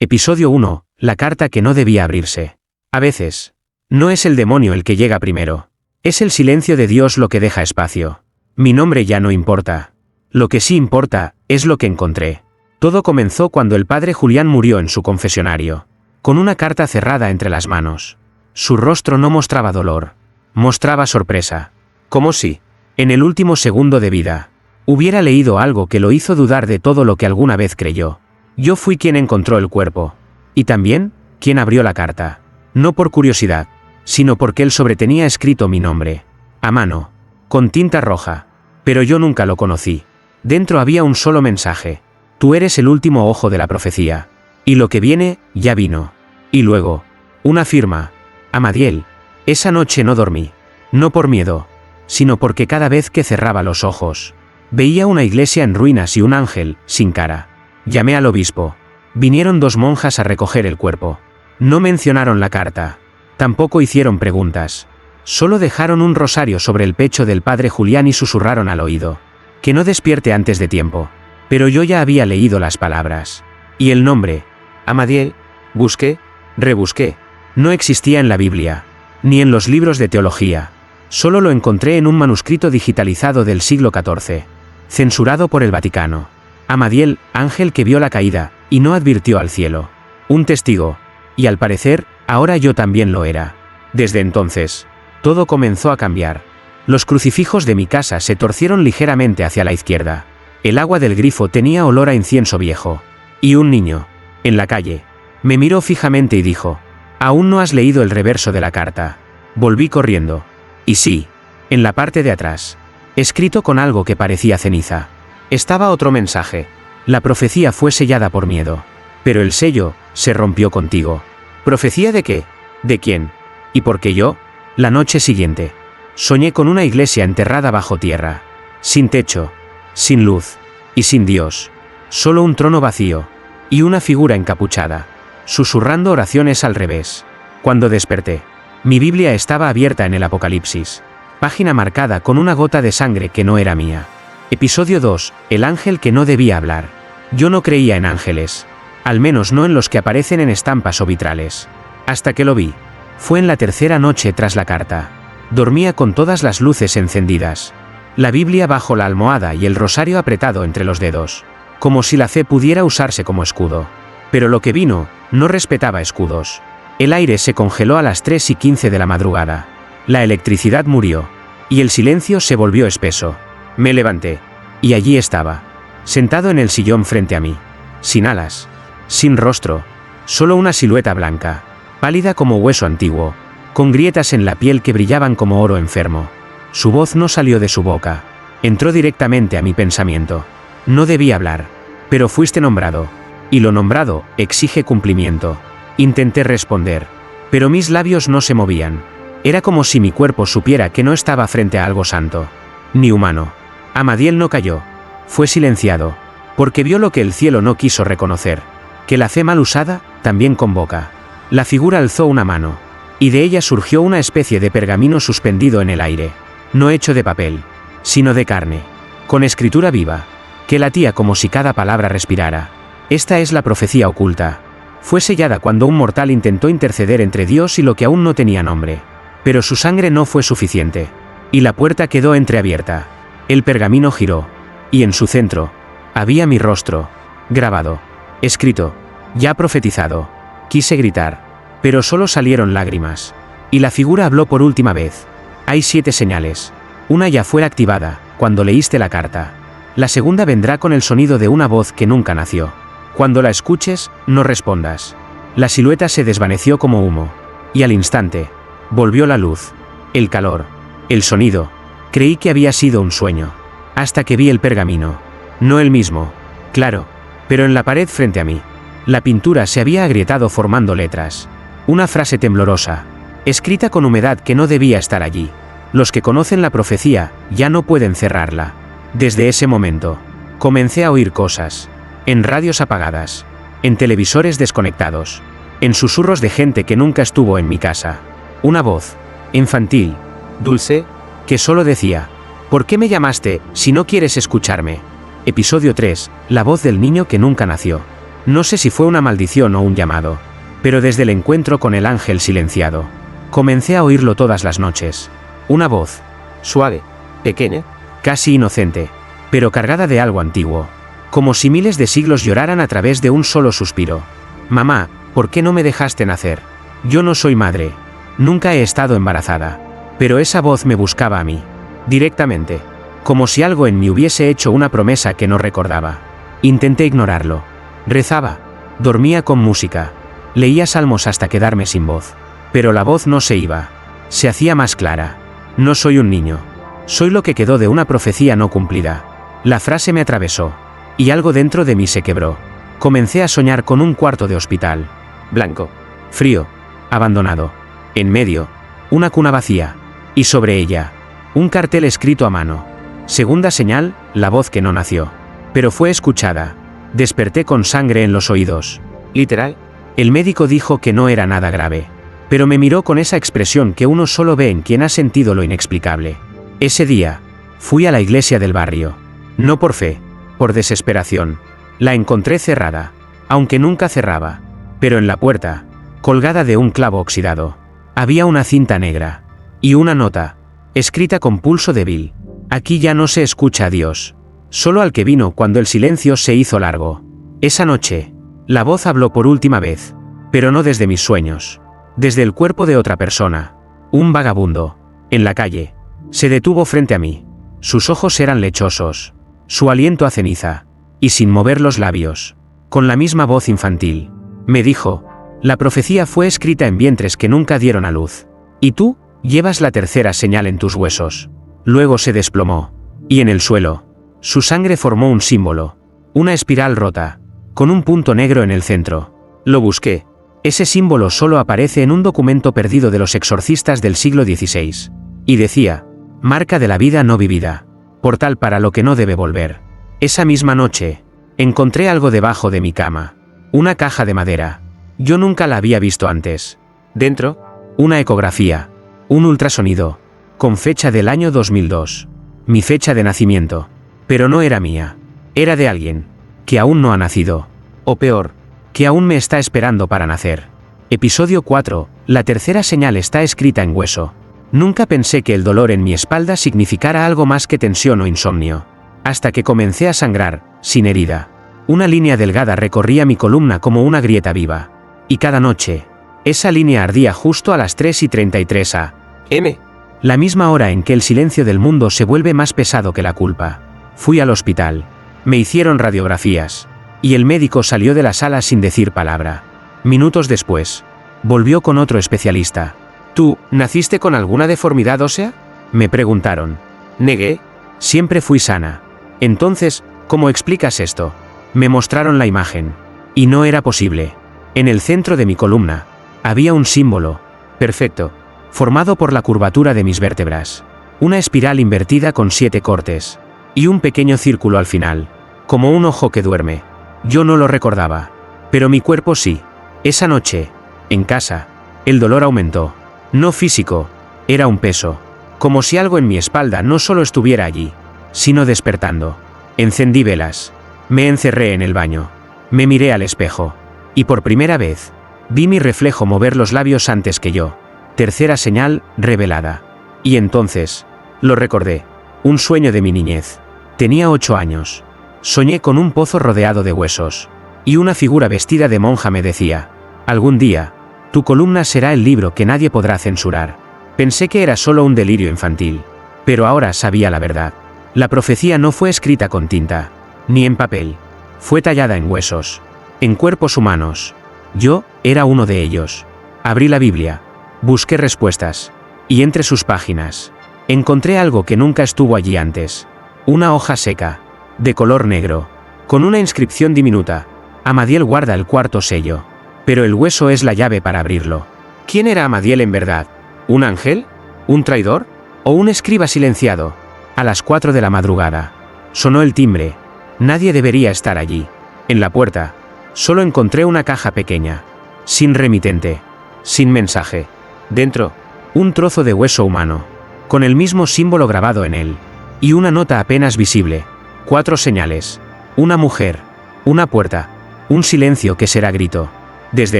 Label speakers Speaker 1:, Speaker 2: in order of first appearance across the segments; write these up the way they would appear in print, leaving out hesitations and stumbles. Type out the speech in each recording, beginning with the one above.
Speaker 1: Episodio 1. La carta que no debía abrirse. A veces, no es el demonio el que llega primero. Es el silencio de Dios lo que deja espacio. Mi nombre ya no importa. Lo que sí importa, es lo que encontré. Todo comenzó cuando el padre Julián murió en su confesionario, con una carta cerrada entre las manos. Su rostro no mostraba dolor, mostraba sorpresa. Como si, en el último segundo de vida, hubiera leído algo que lo hizo dudar de todo lo que alguna vez creyó. Yo fui quien encontró el cuerpo. Y también, quien abrió la carta. No por curiosidad, sino porque él sobretenía escrito mi nombre. A mano. Con tinta roja. Pero yo nunca lo conocí. Dentro había un solo mensaje. Tú eres el último ojo de la profecía. Y lo que viene, ya vino. Y luego, una firma. Amadiel. Esa noche no dormí. No por miedo, sino porque cada vez que cerraba los ojos, veía una iglesia en ruinas y un ángel, sin cara. Llamé al obispo. Vinieron 2 monjas a recoger el cuerpo. No mencionaron la carta. Tampoco hicieron preguntas. Solo dejaron un rosario sobre el pecho del padre Julián y susurraron al oído. Que no despierte antes de tiempo. Pero yo ya había leído las palabras. Y el nombre. Amadiel. Busqué, rebusqué. No existía en la Biblia. Ni en los libros de teología. Solo lo encontré en un manuscrito digitalizado del siglo XIV. Censurado por el Vaticano. Amadiel, ángel que vio la caída, y no advirtió al cielo. Un testigo. Y al parecer, ahora yo también lo era. Desde entonces, todo comenzó a cambiar. Los crucifijos de mi casa se torcieron ligeramente hacia la izquierda. El agua del grifo tenía olor a incienso viejo. Y un niño, en la calle, me miró fijamente y dijo: «¿Aún no has leído el reverso de la carta?» Volví corriendo. Y sí, en la parte de atrás, escrito con algo que parecía ceniza, estaba otro mensaje. La profecía fue sellada por miedo. Pero el sello se rompió contigo. ¿Profecía de qué? ¿De quién? ¿Y por qué yo? La noche siguiente, soñé con una iglesia enterrada bajo tierra. Sin techo, sin luz, y sin Dios. Solo un trono vacío, y una figura encapuchada, susurrando oraciones al revés. Cuando desperté, mi Biblia estaba abierta en el Apocalipsis. Página marcada con una gota de sangre que no era mía. Episodio 2. El ángel que no debía hablar. Yo no creía en ángeles. Al menos no en los que aparecen en estampas o vitrales. Hasta que lo vi. Fue en la tercera noche tras la carta. Dormía con todas las luces encendidas. La Biblia bajo la almohada y el rosario apretado entre los dedos. Como si la fe pudiera usarse como escudo. Pero lo que vino, no respetaba escudos. El aire se congeló a las 3:15 de la madrugada. La electricidad murió. Y el silencio se volvió espeso. Me levanté. Y allí estaba. Sentado en el sillón frente a mí. Sin alas. Sin rostro. Solo una silueta blanca. Pálida como hueso antiguo. Con grietas en la piel que brillaban como oro enfermo. Su voz no salió de su boca. Entró directamente a mi pensamiento. No debí hablar. Pero fuiste nombrado. Y lo nombrado exige cumplimiento. Intenté responder. Pero mis labios no se movían. Era como si mi cuerpo supiera que no estaba frente a algo santo. Ni humano. Amadiel no cayó. Fue silenciado. Porque vio lo que el cielo no quiso reconocer. Que la fe mal usada, también convoca. La figura alzó una mano. Y de ella surgió una especie de pergamino suspendido en el aire. No hecho de papel, sino de carne. Con escritura viva. Que latía como si cada palabra respirara. Esta es la profecía oculta. Fue sellada cuando un mortal intentó interceder entre Dios y lo que aún no tenía nombre. Pero su sangre no fue suficiente. Y la puerta quedó entreabierta. El pergamino giró. Y en su centro, había mi rostro. Grabado. Escrito. Ya profetizado. Quise gritar. Pero solo salieron lágrimas. Y la figura habló por última vez. Hay 7 señales. Una ya fue activada, cuando leíste la carta. La segunda vendrá con el sonido de una voz que nunca nació. Cuando la escuches, no respondas. La silueta se desvaneció como humo. Y al instante, volvió la luz. El calor. El sonido. Creí que había sido un sueño. Hasta que vi el pergamino. No el mismo. Claro. Pero en la pared frente a mí. La pintura se había agrietado formando letras. Una frase temblorosa. Escrita con humedad que no debía estar allí. Los que conocen la profecía, ya no pueden cerrarla. Desde ese momento, comencé a oír cosas. En radios apagadas. En televisores desconectados. En susurros de gente que nunca estuvo en mi casa. Una voz. Infantil. Dulce. Que solo decía: ¿por qué me llamaste, si no quieres escucharme? Episodio 3. La voz del niño que nunca nació. No sé si fue una maldición o un llamado, pero desde el encuentro con el ángel silenciado, comencé a oírlo todas las noches. Una voz,
Speaker 2: Suave, pequeña,
Speaker 1: casi inocente, pero cargada de algo antiguo, como si miles de siglos lloraran a través de un solo suspiro. Mamá, ¿por qué no me dejaste nacer? Yo no soy madre, nunca he estado embarazada, pero esa voz me buscaba a mí, directamente, como si algo en mí hubiese hecho una promesa que no recordaba. Intenté ignorarlo. Rezaba, dormía con música, leía salmos hasta quedarme sin voz, pero la voz no se iba, se hacía más clara. No soy un niño, soy lo que quedó de una profecía no cumplida. La frase me atravesó, y algo dentro de mí se quebró. Comencé a soñar con un cuarto de hospital,
Speaker 2: blanco,
Speaker 1: frío, abandonado. En medio, una cuna vacía, y sobre ella, un cartel escrito a mano. Segunda señal, la voz que no nació, pero fue escuchada. Desperté con sangre en los oídos.
Speaker 2: literal,
Speaker 1: El médico dijo que no era nada grave, pero me miró con esa expresión que uno solo ve en quien ha sentido lo inexplicable. Ese día, fui a la iglesia del barrio. No por fe, por desesperación. La encontré cerrada, aunque nunca cerraba, pero en la puerta, colgada de un clavo oxidado, había una cinta negra, y una nota, escrita con pulso débil. Aquí ya no se escucha a Dios, solo al que vino cuando el silencio se hizo largo. Esa noche, la voz habló por última vez, pero no desde mis sueños, desde el cuerpo de otra persona, un vagabundo, en la calle. Se detuvo frente a mí, sus ojos eran lechosos, su aliento a ceniza, y sin mover los labios, con la misma voz infantil, me dijo, la profecía fue escrita en vientres que nunca dieron a luz, y tú, llevas la tercera señal en tus huesos. Luego se desplomó, y en el suelo, su sangre formó un símbolo, una espiral rota, con un punto negro en el centro. Lo busqué. Ese símbolo solo aparece en un documento perdido de los exorcistas del siglo XVI. Y decía, marca de la vida no vivida, portal para lo que no debe volver. Esa misma noche, encontré algo debajo de mi cama, una caja de madera. Yo nunca la había visto antes.
Speaker 2: dentro,
Speaker 1: Una ecografía, un ultrasonido, con fecha del año 2002. Mi fecha de nacimiento. Pero no era mía. Era de alguien, que aún no ha nacido. O peor, que aún me está esperando para nacer. Episodio 4, la tercera señal está escrita en hueso. Nunca pensé que el dolor en mi espalda significara algo más que tensión o insomnio. Hasta que comencé a sangrar, sin herida. Una línea delgada recorría mi columna como una grieta viva. Y cada noche, esa línea ardía justo a las 3:33
Speaker 2: M,
Speaker 1: la misma hora en que el silencio del mundo se vuelve más pesado que la culpa. Fui al hospital. Me hicieron radiografías. Y el médico salió de la sala sin decir palabra. Minutos después, volvió con otro especialista.
Speaker 2: ¿tú naciste con alguna deformidad ósea?
Speaker 1: Me preguntaron.
Speaker 2: Negué,
Speaker 1: Siempre fui sana. Entonces, ¿cómo explicas esto? Me mostraron la imagen. Y no era posible. En el centro de mi columna, había un símbolo, perfecto, formado por la curvatura de mis vértebras. Una espiral invertida con 7 cortes. Y un pequeño círculo al final, como un ojo que duerme. Yo no lo recordaba. Pero mi cuerpo sí. Esa noche, en casa, el dolor aumentó. No físico, era un peso. Como si algo en mi espalda no solo estuviera allí, sino despertando. Encendí velas. Me encerré en el baño. Me miré al espejo. Y por primera vez, vi mi reflejo mover los labios antes que yo. Tercera señal, revelada. Y entonces, lo recordé. Un sueño de mi niñez. Tenía 8 años. Soñé con un pozo rodeado de huesos. Y una figura vestida de monja me decía, algún día, tu columna será el libro que nadie podrá censurar. Pensé que era solo un delirio infantil. Pero ahora sabía la verdad. La profecía no fue escrita con tinta, ni en papel. Fue tallada en huesos, en cuerpos humanos. Yo era uno de ellos. Abrí la Biblia. Busqué respuestas. Y entre sus páginas, encontré algo que nunca estuvo allí antes. Una hoja seca, de color negro, con una inscripción diminuta. Amadiel guarda el cuarto sello. Pero el hueso es la llave para abrirlo. ¿Quién era Amadiel en verdad? ¿Un ángel? ¿Un traidor? ¿O un escriba silenciado? A las 4 de la madrugada. Sonó el timbre. Nadie debería estar allí. En la puerta, solo encontré una caja pequeña. Sin remitente. Sin mensaje. Dentro, un trozo de hueso humano. Con el mismo símbolo grabado en él. Y una nota apenas visible. 4 señales. Una mujer. Una puerta. Un silencio que será grito. Desde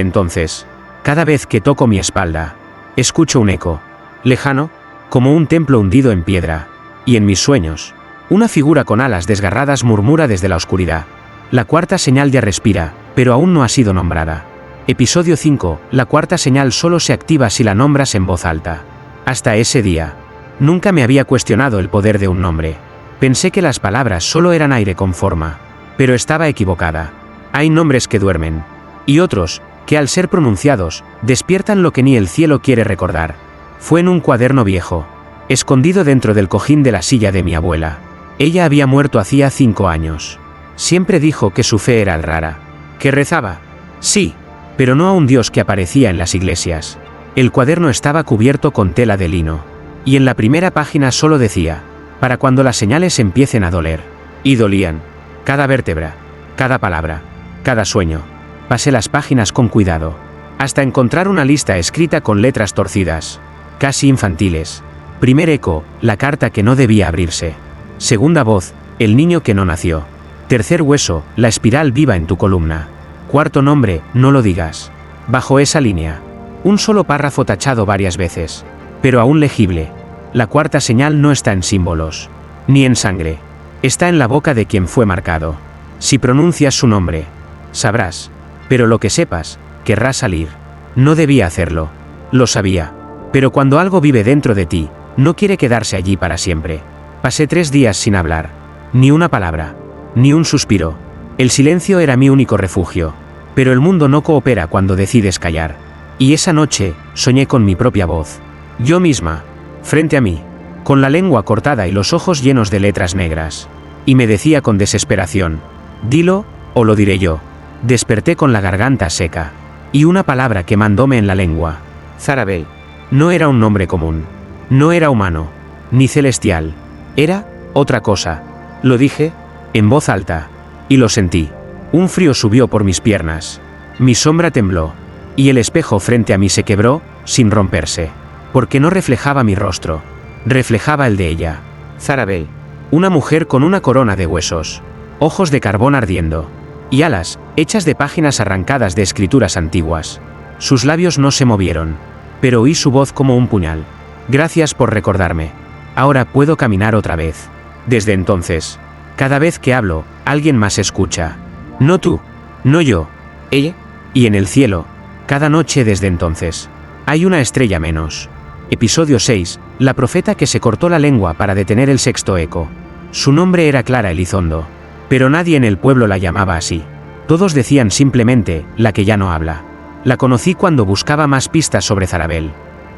Speaker 1: entonces, cada vez que toco mi espalda, escucho un eco, lejano, como un templo hundido en piedra, y en mis sueños, una figura con alas desgarradas murmura desde la oscuridad. La cuarta señal ya respira, pero aún no ha sido nombrada. Episodio 5. La cuarta señal solo se activa si la nombras en voz alta. Hasta ese día, nunca me había cuestionado el poder de un nombre. Pensé que las palabras solo eran aire con forma, pero estaba equivocada. Hay nombres que duermen, y otros, que al ser pronunciados, despiertan lo que ni el cielo quiere recordar. Fue en un cuaderno viejo, escondido dentro del cojín de la silla de mi abuela. Ella había muerto hacía 5 años. Siempre dijo que su fe era rara. ¿Que rezaba? Sí, pero no a un Dios que aparecía en las iglesias. El cuaderno estaba cubierto con tela de lino, y en la primera página solo decía, para cuando las señales empiecen a doler. Y dolían. Cada vértebra, cada palabra, cada sueño. Pasé las páginas con cuidado, hasta encontrar una lista escrita con letras torcidas, casi infantiles. Primer eco, la carta que no debía abrirse. Segunda voz, el niño que no nació. Tercer hueso, la espiral viva en tu columna. Cuarto nombre, no lo digas. Bajo esa línea, un solo párrafo tachado varias veces, pero aún legible. La cuarta señal no está en símbolos, ni en sangre. Está en la boca de quien fue marcado. Si pronuncias su nombre, sabrás. Pero lo que sepas, querrá salir. No debía hacerlo. Lo sabía. Pero cuando algo vive dentro de ti, no quiere quedarse allí para siempre. Pasé 3 días sin hablar. Ni una palabra. Ni un suspiro. El silencio era mi único refugio. Pero el mundo no coopera cuando decides callar. Y esa noche, soñé con mi propia voz. Yo misma. Frente a mí. Con la lengua cortada y los ojos llenos de letras negras. Y me decía con desesperación. Dilo, o lo diré yo. Desperté con la garganta seca. Y una palabra que mandóme en la lengua. Zarabel. No era un nombre común. No era humano. Ni celestial. Era otra cosa. Lo dije, en voz alta. Y lo sentí. Un frío subió por mis piernas. Mi sombra tembló. Y el espejo frente a mí se quebró, sin romperse. Porque no reflejaba mi rostro. Reflejaba el de ella. Zarabel. Una mujer con una corona de huesos. Ojos de carbón ardiendo. Y alas, hechas de páginas arrancadas de escrituras antiguas. Sus labios no se movieron. Pero oí su voz como un puñal. Gracias por recordarme. Ahora puedo caminar otra vez. Desde entonces, cada vez que hablo, alguien más escucha. No tú, no yo, ella. Y en el cielo, cada noche desde entonces, hay una estrella menos. Episodio 6, la profeta que se cortó la lengua para detener el sexto eco. Su nombre era Clara Elizondo. Pero nadie en el pueblo la llamaba así. Todos decían simplemente, la que ya no habla. La conocí cuando buscaba más pistas sobre Zarabel.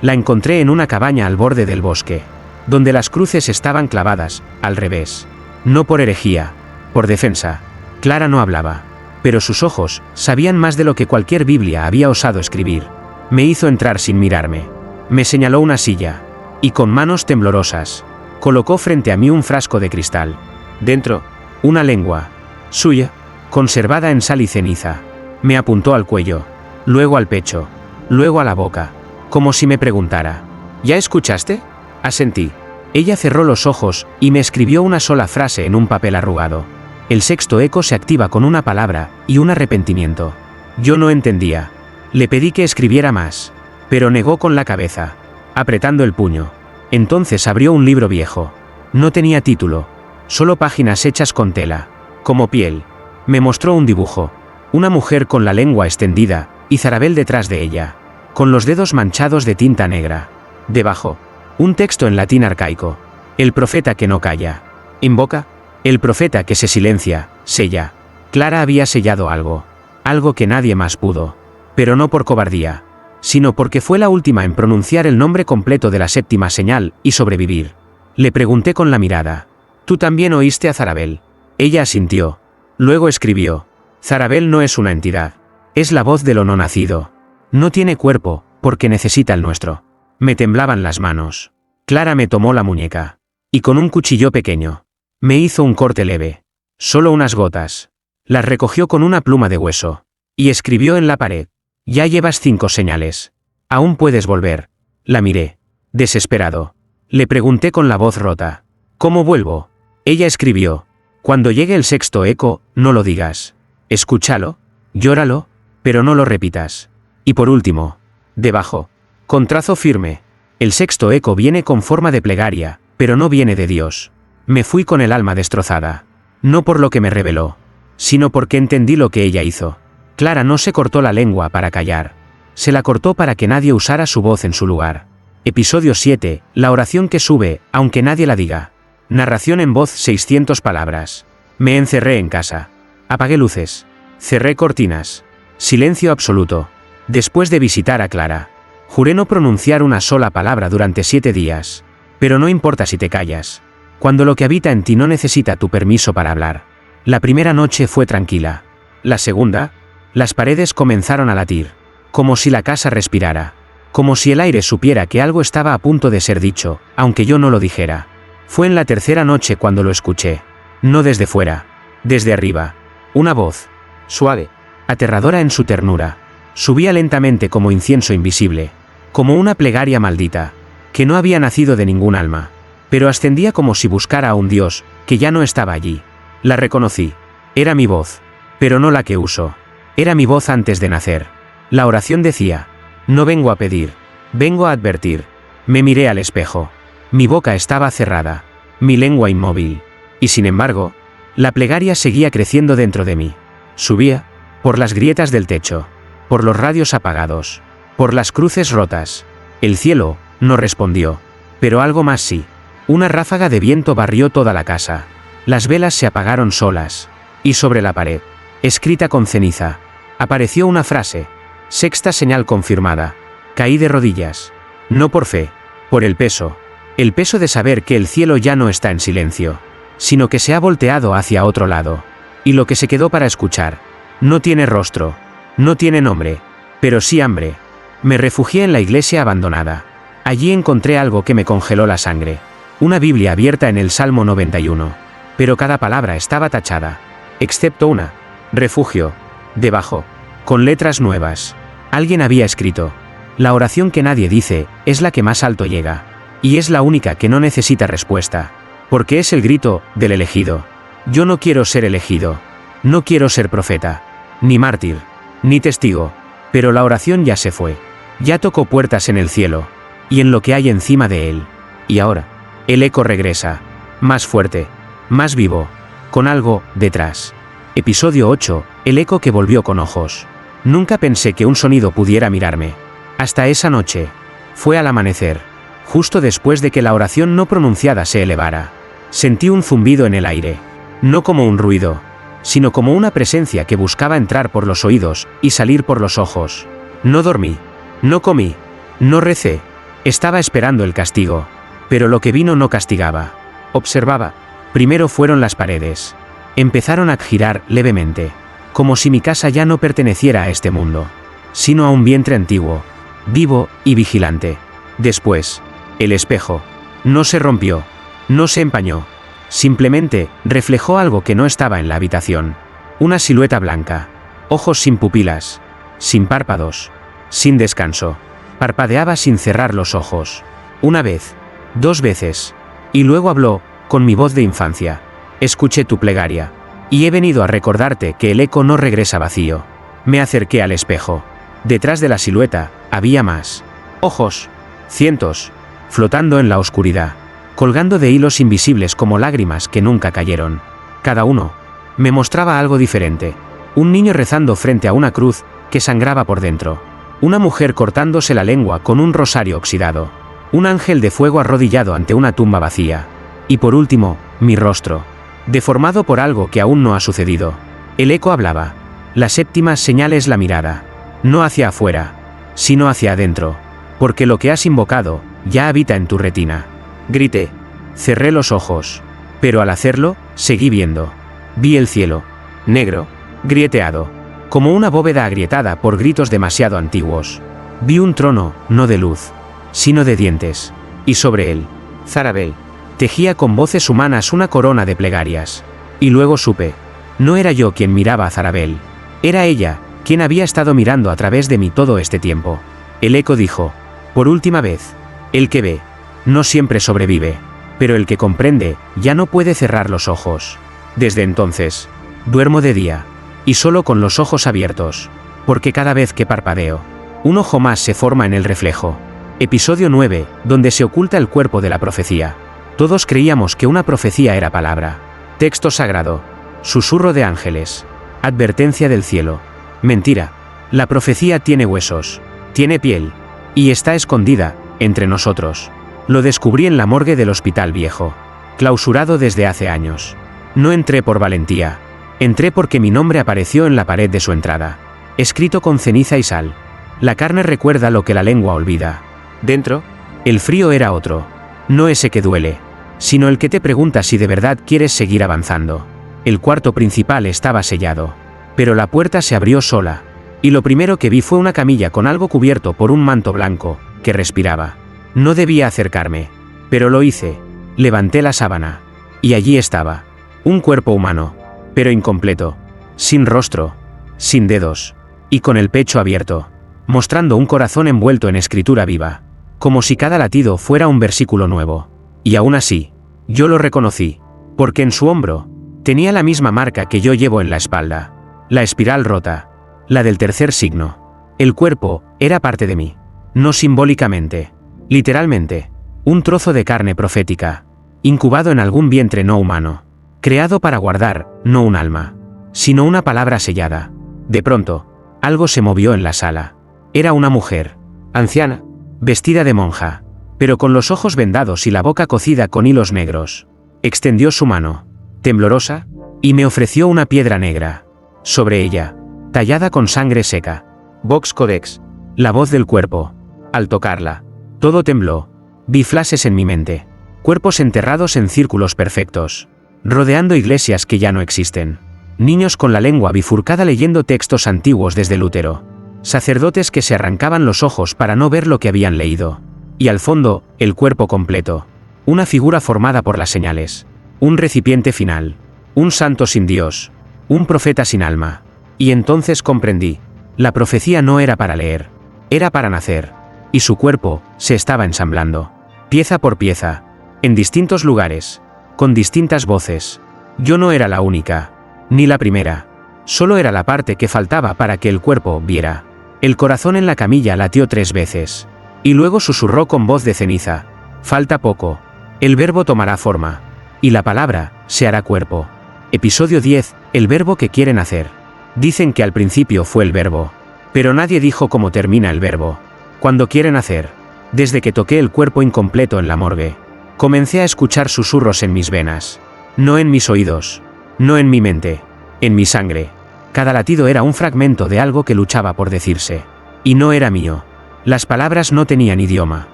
Speaker 1: La encontré en una cabaña al borde del bosque, donde las cruces estaban clavadas, al revés. No por herejía, por defensa. Clara no hablaba, pero sus ojos sabían más de lo que cualquier Biblia había osado escribir. Me hizo entrar sin mirarme. Me señaló una silla, y con manos temblorosas, colocó frente a mí un frasco de cristal. Dentro, una lengua, suya, conservada en sal y ceniza. Me apuntó al cuello, luego al pecho, luego a la boca, como si me preguntara, ¿ya escuchaste? Asentí. Ella cerró los ojos y me escribió una sola frase en un papel arrugado. El sexto eco se activa con una palabra y un arrepentimiento. Yo no entendía. Le pedí que escribiera más, pero negó con la cabeza, apretando el puño. Entonces abrió un libro viejo. No tenía título. Solo páginas hechas con tela, como piel. Me mostró un dibujo. Una mujer con la lengua extendida, y Zarabel detrás de ella, con los dedos manchados de tinta negra. Debajo, un texto en latín arcaico. El profeta que no calla. Invoca. El profeta que se silencia, sella. Clara había sellado algo. Algo que nadie más pudo. Pero no por cobardía, sino porque fue la última en pronunciar el nombre completo de la séptima señal, y sobrevivir. Le pregunté con la mirada. ¿Tú también oíste a Zarabel? Ella asintió. Luego escribió. Zarabel no es una entidad. Es la voz de lo no nacido. No tiene cuerpo, porque necesita el nuestro. Me temblaban las manos. Clara me tomó la muñeca. Y con un cuchillo pequeño. Me hizo un corte leve. Solo unas gotas. Las recogió con una pluma de hueso. Y escribió en la pared. Ya llevas 5 señales. Aún puedes volver. La miré. Desesperado. Le pregunté con la voz rota. ¿Cómo vuelvo? Ella escribió. Cuando llegue el sexto eco, no lo digas. Escúchalo. Llóralo, pero no lo repitas. Y por último, debajo, con trazo firme. El sexto eco viene con forma de plegaria, pero no viene de Dios. Me fui con el alma destrozada. No por lo que me reveló, sino porque entendí lo que ella hizo. Clara no se cortó la lengua para callar. Se la cortó para que nadie usara su voz en su lugar. Episodio 7, la oración que sube, aunque nadie la diga. Narración en voz 600 palabras. Me encerré en casa. Apagué luces. Cerré cortinas. Silencio absoluto. Después de visitar a Clara, juré no pronunciar una sola palabra durante 7 días. Pero no importa si te callas. Cuando lo que habita en ti no necesita tu permiso para hablar. La primera noche fue tranquila. La segunda, las paredes comenzaron a latir. Como si la casa respirara. Como si el aire supiera que algo estaba a punto de ser dicho, aunque yo no lo dijera. Fue en la tercera noche cuando lo escuché. No desde fuera. Desde arriba. Una voz. Suave. Aterradora en su ternura. Subía lentamente como incienso invisible. Como una plegaria maldita. Que no había nacido de ningún alma. Pero ascendía como si buscara a un Dios, que ya no estaba allí. La reconocí. Era mi voz. Pero no la que uso. Era mi voz antes de nacer. La oración decía: no vengo a pedir, vengo a advertir. Me miré al espejo. Mi boca estaba cerrada, mi lengua inmóvil. Y sin embargo, la plegaria seguía creciendo dentro de mí. Subía, por las grietas del techo, por los radios apagados, por las cruces rotas. El cielo no respondió, pero algo más sí. Una ráfaga de viento barrió toda la casa. Las velas se apagaron solas. Y sobre la pared, escrita con ceniza, apareció una frase. Sexta señal confirmada. Caí de rodillas. No por fe, por el peso. El peso de saber que el cielo ya no está en silencio, sino que se ha volteado hacia otro lado. Y lo que se quedó para escuchar, no tiene rostro, no tiene nombre, pero sí hambre. Me refugié en la iglesia abandonada. Allí encontré algo que me congeló la sangre. Una Biblia abierta en el Salmo 91. Pero cada palabra estaba tachada. Excepto una. Refugio. Debajo. Con letras nuevas. Alguien había escrito: la oración que nadie dice, es la que más alto llega. Y es la única que no necesita respuesta. Porque es el grito del elegido. Yo no quiero ser elegido. No quiero ser profeta. Ni mártir. Ni testigo. Pero la oración ya se fue. Ya tocó puertas en el cielo. Y en lo que hay encima de él. Y ahora, el eco regresa. Más fuerte. Más vivo. Con algo detrás. Episodio 8, el eco que volvió con ojos. Nunca pensé que un sonido pudiera mirarme. Hasta esa noche. Fue al amanecer. Justo después de que la oración no pronunciada se elevara. Sentí un zumbido en el aire. No como un ruido, sino como una presencia que buscaba entrar por los oídos y salir por los ojos. No dormí. No comí. No recé. Estaba esperando el castigo. Pero lo que vino no castigaba. Observaba. Primero fueron las paredes. Empezaron a girar levemente. Como si mi casa ya no perteneciera a este mundo, sino a un vientre antiguo, vivo y vigilante. Después, el espejo. No se rompió. No se empañó. Simplemente, reflejó algo que no estaba en la habitación. Una silueta blanca. Ojos sin pupilas. Sin párpados. Sin descanso. Parpadeaba sin cerrar los ojos. Una vez. 2 veces. Y luego habló, con mi voz de infancia. Escuché tu plegaria. Y he venido a recordarte que el eco no regresa vacío. Me acerqué al espejo. Detrás de la silueta, había más. Ojos. Cientos. Flotando en la oscuridad. Colgando de hilos invisibles como lágrimas que nunca cayeron. Cada uno me mostraba algo diferente. Un niño rezando frente a una cruz que sangraba por dentro. Una mujer cortándose la lengua con un rosario oxidado. Un ángel de fuego arrodillado ante una tumba vacía. Y por último, mi rostro. Deformado por algo que aún no ha sucedido. El eco hablaba. La séptima señal es la mirada. No hacia afuera, sino hacia adentro. Porque lo que has invocado, ya habita en tu retina. Grité. Cerré los ojos. Pero al hacerlo, seguí viendo. Vi el cielo. Negro. Grieteado. Como una bóveda agrietada por gritos demasiado antiguos. Vi un trono, no de luz, sino de dientes. Y sobre él, Zarabel. Tejía con voces humanas una corona de plegarias. Y luego supe. No era yo quien miraba a Zarabel. Era ella, quien había estado mirando a través de mí todo este tiempo. El eco dijo. Por última vez. El que ve. No siempre sobrevive. Pero el que comprende, ya no puede cerrar los ojos. Desde entonces. Duermo de día. y solo con los ojos abiertos, porque cada vez que parpadeo, un ojo más se forma en el reflejo. Episodio 9, donde se oculta el cuerpo de la profecía. Todos creíamos que una profecía era palabra, texto sagrado, susurro de ángeles, advertencia del cielo. Mentira. La profecía tiene huesos, tiene piel, y está escondida entre nosotros. Lo descubrí en la morgue del hospital viejo, clausurado desde hace años. No entré por valentía, entré porque mi nombre apareció en la pared de su entrada, escrito con ceniza y sal. La carne recuerda lo que la lengua olvida.
Speaker 2: Dentro,
Speaker 1: El frío era otro, no ese que duele, sino el que te pregunta si de verdad quieres seguir avanzando. El cuarto principal estaba sellado, pero la puerta se abrió sola, y lo primero que vi fue una camilla con algo cubierto por un manto blanco, que respiraba. No debía acercarme, pero lo hice. Levanté la sábana, y allí estaba, un cuerpo humano, pero incompleto, sin rostro, sin dedos, y con el pecho abierto, mostrando un corazón envuelto en escritura viva, como si cada latido fuera un versículo nuevo. Y aún así, yo lo reconocí, porque en su hombro tenía la misma marca que yo llevo en la espalda, la espiral rota, la del tercer signo. El cuerpo era parte de mí, no simbólicamente, literalmente, un trozo de carne profética, incubado en algún vientre no humano, creado para guardar, no un alma, sino una palabra sellada. De pronto, algo se movió en la sala. Era una mujer, anciana, vestida de monja, pero con los ojos vendados y la boca cocida con hilos negros. Extendió su mano, temblorosa, y me ofreció una piedra negra. Sobre ella, tallada con sangre seca,
Speaker 2: Vox Codex.
Speaker 1: la voz del cuerpo. Al tocarla, todo tembló. Vi flashes en mi mente, cuerpos enterrados en círculos perfectos, rodeando iglesias que ya no existen. Niños con la lengua bifurcada leyendo textos antiguos desde el útero. Sacerdotes que se arrancaban los ojos para no ver lo que habían leído. Y al fondo, el cuerpo completo. Una figura formada por las señales. Un recipiente final. Un santo sin Dios. Un profeta sin alma. Y entonces comprendí. La profecía no era para leer. Era para nacer. Y su cuerpo se estaba ensamblando. Pieza por pieza. En distintos lugares. Con distintas voces. Yo no era la única. Ni la primera. Solo era la parte que faltaba para que el cuerpo viera. El corazón en la camilla latió 3 veces. Y luego susurró con voz de ceniza. Falta poco. El verbo tomará forma. Y la palabra se hará cuerpo. Episodio 10. El verbo que quieren hacer. Dicen que al principio fue el verbo. Pero nadie dijo cómo termina el verbo. Cuando quieren hacer. Desde que toqué el cuerpo incompleto en la morgue, comencé a escuchar susurros en mis venas. No en mis oídos. No en mi mente. En mi sangre. Cada latido era un fragmento de algo que luchaba por decirse. Y no era mío. Las palabras no tenían idioma.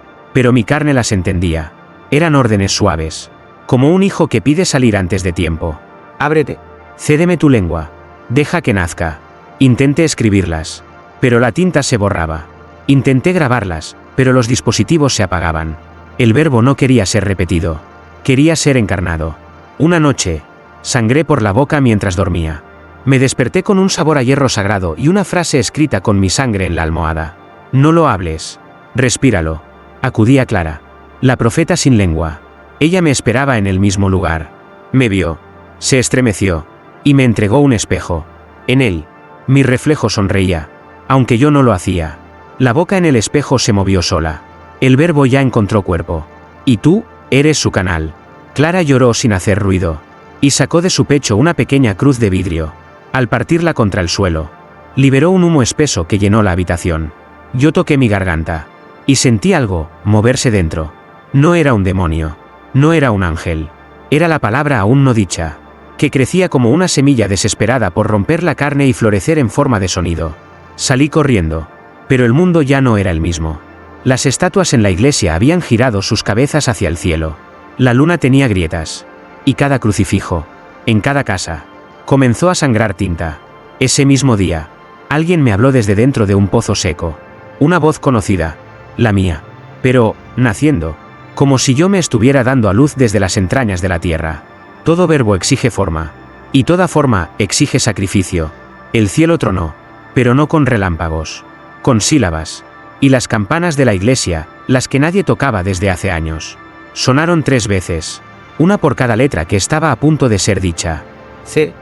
Speaker 1: Pero mi carne las entendía. Eran órdenes suaves. Como un hijo que pide salir antes de tiempo.
Speaker 2: Ábrete.
Speaker 1: Cédeme tu lengua. Deja que nazca. Intenté escribirlas. Pero la tinta se borraba. Intenté grabarlas, pero los dispositivos se apagaban. El verbo no quería ser repetido. Quería ser encarnado. Una noche, sangré por la boca mientras dormía. Me desperté con un sabor a hierro sagrado y una frase escrita con mi sangre en la almohada. No lo hables. Respíralo. Acudí a Clara, la profeta sin lengua. Ella me esperaba en el mismo lugar. Me vio. Se estremeció. Y me entregó un espejo. En él, mi reflejo sonreía, aunque yo no lo hacía. La boca en el espejo se movió sola. El verbo ya encontró cuerpo. Y tú, eres su canal. Clara lloró sin hacer ruido. Y sacó de su pecho una pequeña cruz de vidrio. Al partirla contra el suelo, liberó un humo espeso que llenó la habitación. Yo toqué mi garganta. Y sentí algo moverse dentro. No era un demonio. No era un ángel. Era la palabra aún no dicha, que crecía como una semilla desesperada por romper la carne y florecer en forma de sonido. Salí corriendo. Pero el mundo ya no era el mismo. Las estatuas en la iglesia habían girado sus cabezas hacia el cielo. La luna tenía grietas. Y cada crucifijo, en cada casa, comenzó a sangrar tinta. Ese mismo día, alguien me habló desde dentro de un pozo seco. Una voz conocida, la mía. Pero, naciendo, como si yo me estuviera dando a luz desde las entrañas de la tierra. Todo verbo exige forma. Y toda forma exige sacrificio. El cielo tronó, pero no con relámpagos. Con sílabas. Y las campanas de la iglesia, las que nadie tocaba desde hace años, sonaron 3 veces. Una por cada letra que estaba a punto de ser dicha.
Speaker 2: C.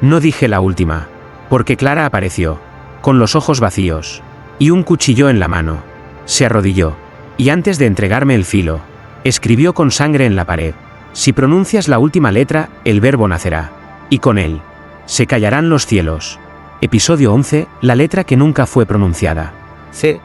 Speaker 1: No dije la última. porque Clara apareció, con los ojos vacíos, y un cuchillo en la mano. Se arrodilló, y antes de entregarme el filo, escribió con sangre en la pared: si pronuncias la última letra, el verbo nacerá, y con él se callarán los cielos. Episodio 11, la letra que nunca fue pronunciada.
Speaker 2: C.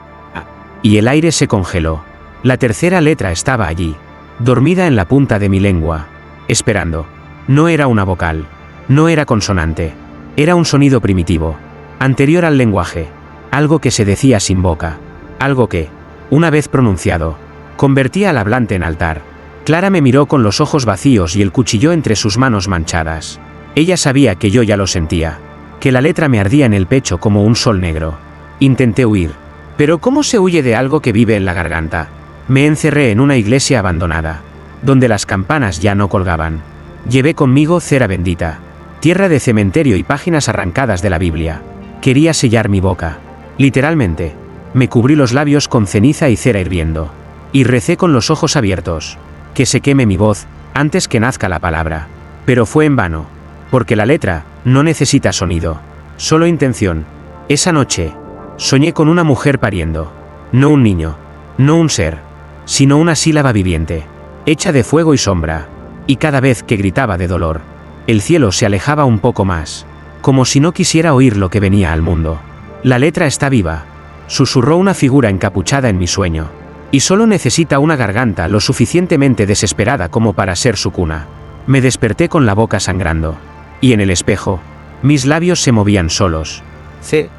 Speaker 1: Y el aire se congeló. La tercera letra estaba allí, dormida en la punta de mi lengua, esperando. No era una vocal, no era consonante, era un sonido primitivo, anterior al lenguaje, algo que se decía sin boca, algo que, una vez pronunciado, convertía al hablante en altar. Clara me miró con los ojos vacíos y el cuchillo entre sus manos manchadas. Ella sabía que yo ya lo sentía, que la letra me ardía en el pecho como un sol negro. Intenté huir. Pero ¿cómo se huye de algo que vive en la garganta? Me encerré en una iglesia abandonada, donde las campanas ya no colgaban. Llevé conmigo cera bendita, tierra de cementerio y páginas arrancadas de la Biblia. Quería sellar mi boca. Literalmente, me cubrí los labios con ceniza y cera hirviendo. Y recé con los ojos abiertos, que se queme mi voz, antes que nazca la palabra. Pero fue en vano, porque la letra no necesita sonido, solo intención. Esa noche, soñé con una mujer pariendo. No un niño, no un ser, sino una sílaba viviente, hecha de fuego y sombra. Y cada vez que gritaba de dolor, el cielo se alejaba un poco más, como si no quisiera oír lo que venía al mundo. La letra está viva, susurró una figura encapuchada en mi sueño, y solo necesita una garganta lo suficientemente desesperada como para ser su cuna. Me desperté con la boca sangrando, y en el espejo, mis labios se movían solos.
Speaker 2: C.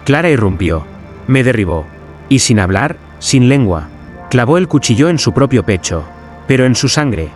Speaker 1: Clara irrumpió, me derribó, y sin hablar, sin lengua, clavó el cuchillo en su propio pecho, pero en su sangre,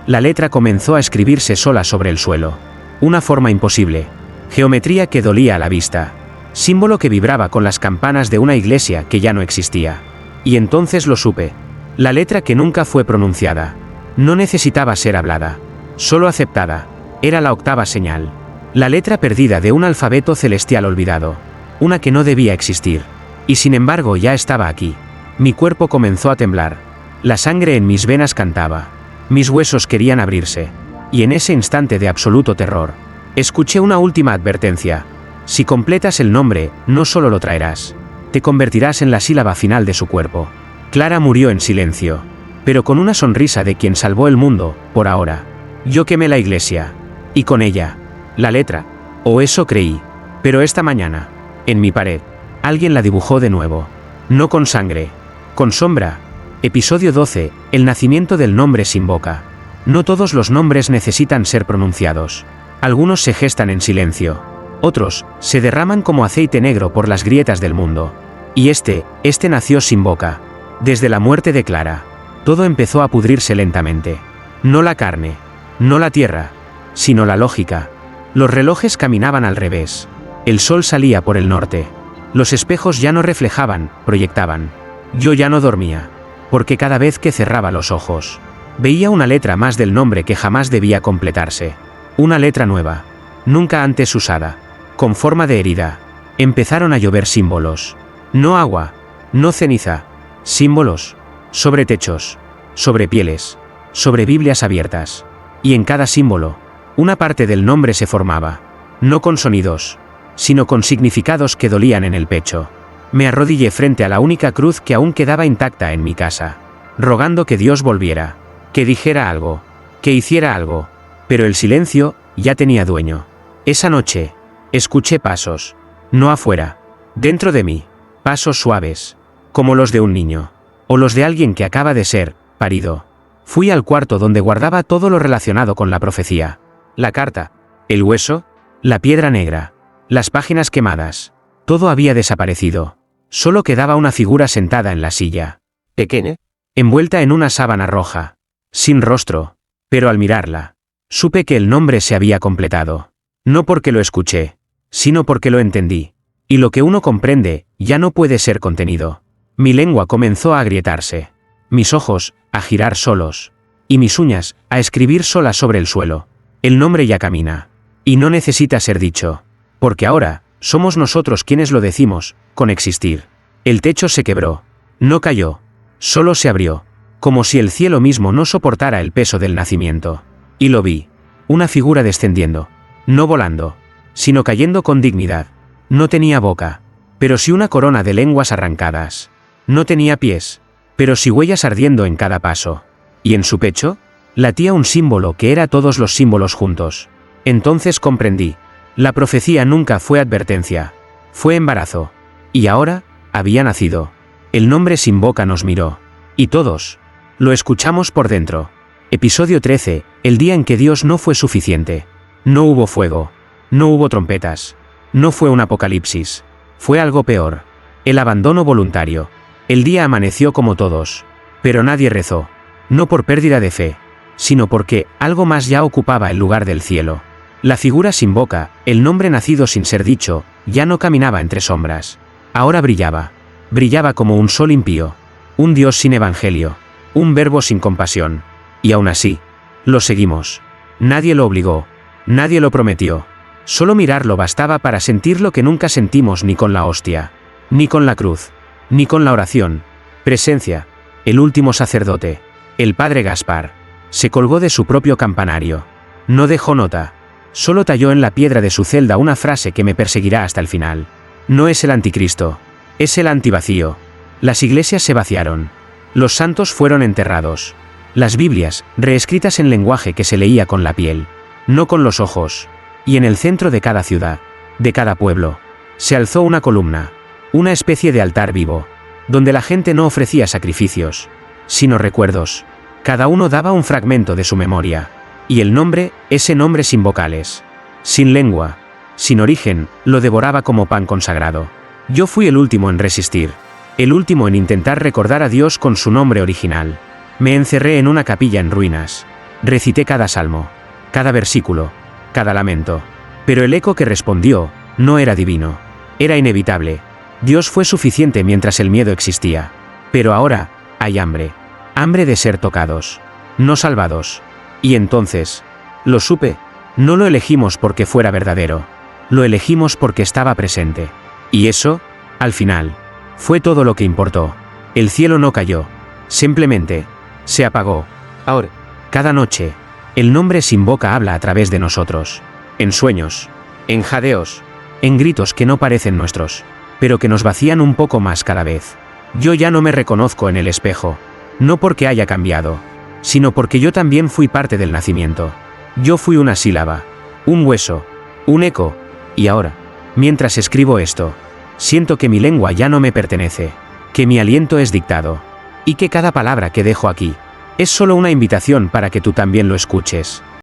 Speaker 1: la letra comenzó a escribirse sola sobre el suelo. Una forma imposible, geometría que dolía a la vista, símbolo que vibraba con las campanas de una iglesia que ya no existía. Y entonces lo supe, la letra que nunca fue pronunciada, no necesitaba ser hablada, solo aceptada, era la octava señal, la letra perdida de un alfabeto celestial olvidado, una que no debía existir, y sin embargo ya estaba aquí. Mi cuerpo comenzó a temblar, la sangre en mis venas cantaba, mis huesos querían abrirse, y en ese instante de absoluto terror, escuché una última advertencia: si completas el nombre, no solo lo traerás, te convertirás en la sílaba final de su cuerpo. Clara murió en silencio, pero con una sonrisa de quien salvó el mundo, por ahora. Yo quemé la iglesia, y con ella, la letra, o eso creí, pero esta mañana, en mi pared, alguien la dibujó de nuevo, no con sangre, con sombra. Episodio 12, el nacimiento del nombre sin boca. No todos los nombres necesitan ser pronunciados. Algunos se gestan en silencio. Otros, se derraman como aceite negro por las grietas del mundo. Y este nació sin boca. Desde la muerte de Clara, todo empezó a pudrirse lentamente. No la carne, no la tierra, sino la lógica. Los relojes caminaban al revés. El sol salía por el norte. Los espejos ya no reflejaban, proyectaban. Yo ya no dormía, porque cada vez que cerraba los ojos, veía una letra más del nombre que jamás debía completarse. Una letra nueva, nunca antes usada, con forma de herida. Empezaron a llover símbolos. No agua, no ceniza, símbolos, sobre techos, sobre pieles, sobre Biblias abiertas. Y en cada símbolo, una parte del nombre se formaba, no con sonidos, sino con significados que dolían en el pecho. Me arrodillé frente a la única cruz que aún quedaba intacta en mi casa, rogando que Dios volviera, que dijera algo, que hiciera algo, pero el silencio ya tenía dueño. Esa noche, escuché pasos, no afuera, dentro de mí, pasos suaves, como los de un niño, o los de alguien que acaba de ser parido. Fui al cuarto donde guardaba todo lo relacionado con la profecía, la carta, el hueso, la piedra negra, las páginas quemadas, todo había desaparecido. Solo quedaba una figura sentada en la silla,
Speaker 2: pequeña,
Speaker 1: envuelta en una sábana roja, sin rostro, pero al mirarla, supe que el nombre se había completado. No porque lo escuché, sino porque lo entendí, y lo que uno comprende ya no puede ser contenido. Mi lengua comenzó a agrietarse, mis ojos a girar solos, y mis uñas a escribir solas sobre el suelo. El nombre ya camina, y no necesita ser dicho, porque ahora somos nosotros quienes lo decimos, con existir. El techo se quebró, no cayó, solo se abrió, como si el cielo mismo no soportara el peso del nacimiento. Y lo vi, una figura descendiendo, no volando, sino cayendo con dignidad. No tenía boca, pero sí una corona de lenguas arrancadas. No tenía pies, pero sí huellas ardiendo en cada paso. Y en su pecho, latía un símbolo que era todos los símbolos juntos. Entonces comprendí. La profecía nunca fue advertencia. Fue embarazo. Y ahora, había nacido. El nombre sin boca nos miró. Y todos lo escuchamos por dentro. Episodio 13, el día en que Dios no fue suficiente. No hubo fuego. No hubo trompetas. No fue un apocalipsis. Fue algo peor. El abandono voluntario. El día amaneció como todos. Pero nadie rezó. No por pérdida de fe, sino porque algo más ya ocupaba el lugar del cielo. La figura sin boca, el nombre nacido sin ser dicho, ya no caminaba entre sombras. Ahora brillaba. Brillaba como un sol impío. Un Dios sin evangelio. Un verbo sin compasión. Y aún así, lo seguimos. Nadie lo obligó. Nadie lo prometió. Solo mirarlo bastaba para sentir lo que nunca sentimos ni con la hostia, ni con la cruz, ni con la oración. Presencia. El último sacerdote, el padre Gaspar, se colgó de su propio campanario. No dejó nota. Solo talló en la piedra de su celda una frase que me perseguirá hasta el final. No es el anticristo. Es el antivacío. Las iglesias se vaciaron. Los santos fueron enterrados. Las Biblias, reescritas en lenguaje que se leía con la piel, no con los ojos. Y en el centro de cada ciudad, de cada pueblo, se alzó una columna, una especie de altar vivo, donde la gente no ofrecía sacrificios, sino recuerdos. Cada uno daba un fragmento de su memoria. Y el nombre, ese nombre sin vocales, sin lengua, sin origen, lo devoraba como pan consagrado. Yo fui el último en resistir, el último en intentar recordar a Dios con su nombre original. Me encerré en una capilla en ruinas. Recité cada salmo, cada versículo, cada lamento. Pero el eco que respondió no era divino. Era inevitable. Dios fue suficiente mientras el miedo existía. Pero ahora, hay hambre. Hambre de ser tocados, no salvados. Y entonces, lo supe. No lo elegimos porque fuera verdadero. Lo elegimos porque estaba presente. Y eso, al final, fue todo lo que importó. El cielo no cayó. Simplemente, se apagó. Ahora, cada noche, el nombre sin boca habla a través de nosotros. En sueños, en jadeos, en gritos que no parecen nuestros, pero que nos vacían un poco más cada vez. Yo ya no me reconozco en el espejo. No porque haya cambiado, sino porque yo también fui parte del nacimiento. Yo fui una sílaba, un hueso, un eco, y ahora, mientras escribo esto, siento que mi lengua ya no me pertenece, que mi aliento es dictado, y que cada palabra que dejo aquí, es solo una invitación para que tú también lo escuches.